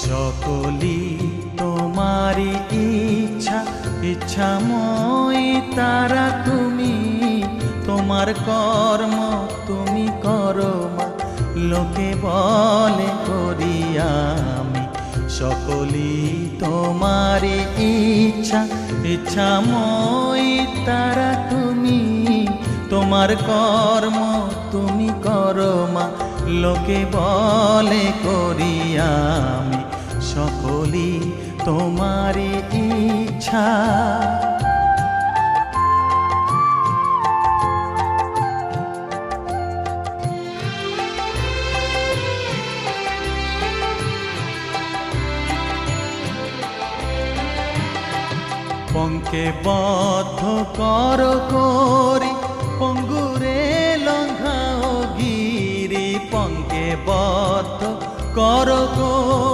সকলি তোমারি ইচ্ছা, ইচ্ছাময় তারা তুমি। তোমার কর্ম তুমি করো মা, লোকে বলে করি আমি। সকলি তোমারি ইচ্ছা, ইচ্ছাময় তারা তুমি। তোমার কর্ম তুমি করো মা, লোকে বলে করি আমি। সকলি তোমারি ইচ্ছা। পঙ্কে বদ্ধ কর করি, পঙ্গুরে লঙ্ঘাও গিরি। পঙ্কে বদ্ধ কর